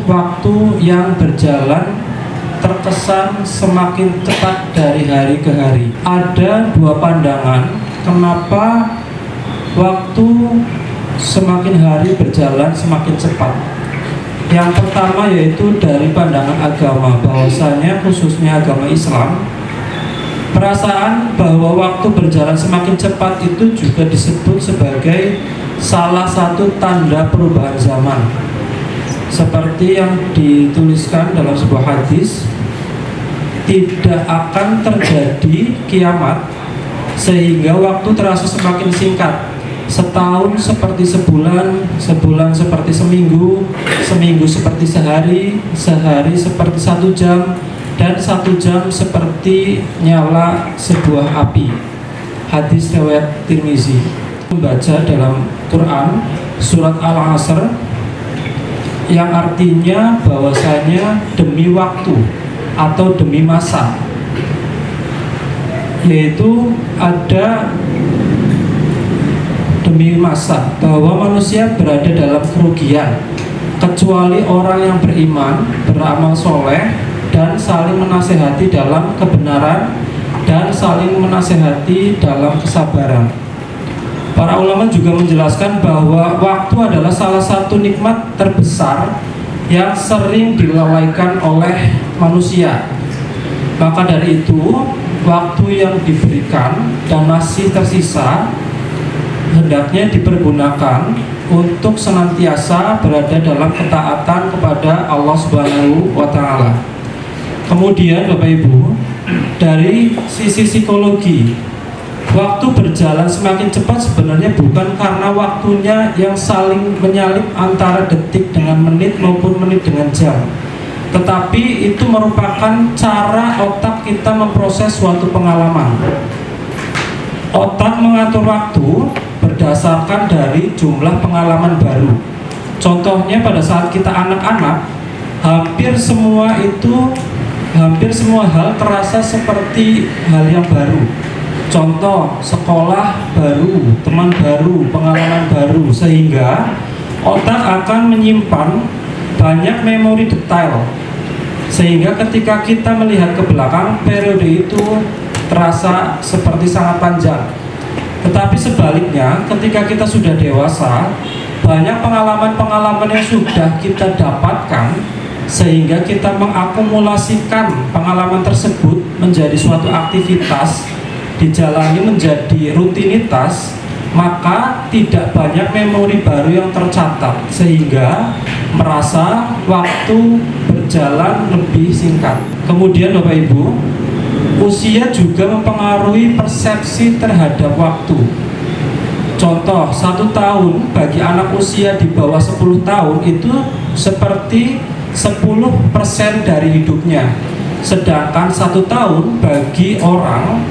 waktu yang berjalan terkesan semakin cepat dari hari ke hari. Ada dua pandangan kenapa waktu semakin hari berjalan semakin cepat. Yang pertama yaitu dari pandangan agama, bahwasanya khususnya agama Islam, perasaan bahwa waktu berjalan semakin cepat itu juga disebut sebagai salah satu tanda perubahan zaman. Seperti yang dituliskan dalam sebuah hadis, tidak akan terjadi kiamat sehingga waktu terasa semakin singkat. Setahun seperti sebulan, sebulan seperti seminggu, seminggu seperti sehari, sehari seperti 1 jam, dan 1 jam seperti nyala sebuah api. Hadis riwayat Tirmizi. Membaca dalam Quran surat Al-Asr yang artinya bahwasanya demi waktu atau demi masa, yaitu ada demi masa bahwa manusia berada dalam kerugian kecuali orang yang beriman, beramal soleh, dan saling menasehati dalam kebenaran dan saling menasehati dalam kesabaran. Para ulama juga menjelaskan bahwa waktu adalah salah satu nikmat terbesar yang sering dilalaikan oleh manusia. Maka dari itu, waktu yang diberikan dan masih tersisa hendaknya dipergunakan untuk senantiasa berada dalam ketaatan kepada Allah Subhanahu wa Ta'ala. Kemudian Bapak Ibu, dari sisi psikologi, waktu berjalan semakin cepat sebenarnya bukan karena waktunya yang saling menyalip antara detik dengan menit maupun menit dengan jam, tetapi itu merupakan cara otak kita memproses suatu pengalaman. Otak mengatur waktu berdasarkan dari jumlah pengalaman baru. Contohnya pada saat kita anak-anak, hampir semua hal terasa seperti hal yang baru. Contoh, sekolah baru, teman baru, pengalaman baru, sehingga otak akan menyimpan banyak memori detail, sehingga ketika kita melihat ke belakang, periode itu terasa seperti sangat panjang. Tetapi sebaliknya, ketika kita sudah dewasa, banyak pengalaman-pengalaman yang sudah kita dapatkan, sehingga kita mengakumulasikan pengalaman tersebut menjadi suatu aktivitas, dijalani menjadi rutinitas, maka tidak banyak memori baru yang tercatat, sehingga merasa waktu berjalan lebih singkat. Kemudian Bapak Ibu, usia juga mempengaruhi persepsi terhadap waktu. Contoh, 1 tahun bagi anak usia di bawah 10 tahun itu seperti 10% dari hidupnya. Sedangkan 1 tahun bagi orang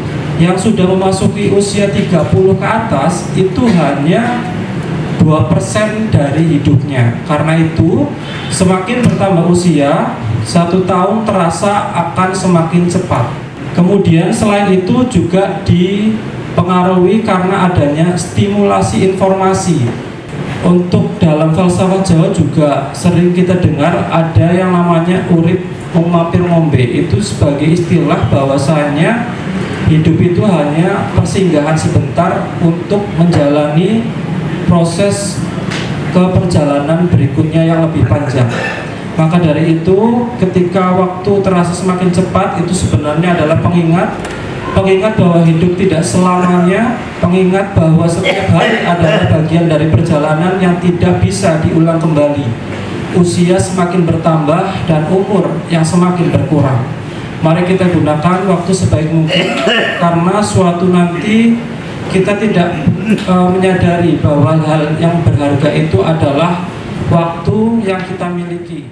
yang sudah memasuki usia 30 ke atas itu hanya 2% dari hidupnya. Karena itu, semakin bertambah usia, 1 tahun terasa akan semakin cepat. Kemudian selain itu juga dipengaruhi karena adanya stimulasi informasi. Untuk dalam falsafah Jawa juga sering kita dengar ada yang namanya urip wong mampir ngombe. Itu sebagai istilah bahwasanya hidup itu hanya persinggahan sebentar untuk menjalani proses ke perjalanan berikutnya yang lebih panjang. Maka dari itu, ketika waktu terasa semakin cepat, itu sebenarnya adalah pengingat bahwa hidup tidak selamanya, pengingat bahwa setiap hari adalah bagian dari perjalanan yang tidak bisa diulang kembali. Usia semakin bertambah dan umur yang semakin berkurang. Mari kita gunakan waktu sebaik mungkin, karena suatu nanti kita tidak menyadari bahwa hal yang berharga itu adalah waktu yang kita miliki.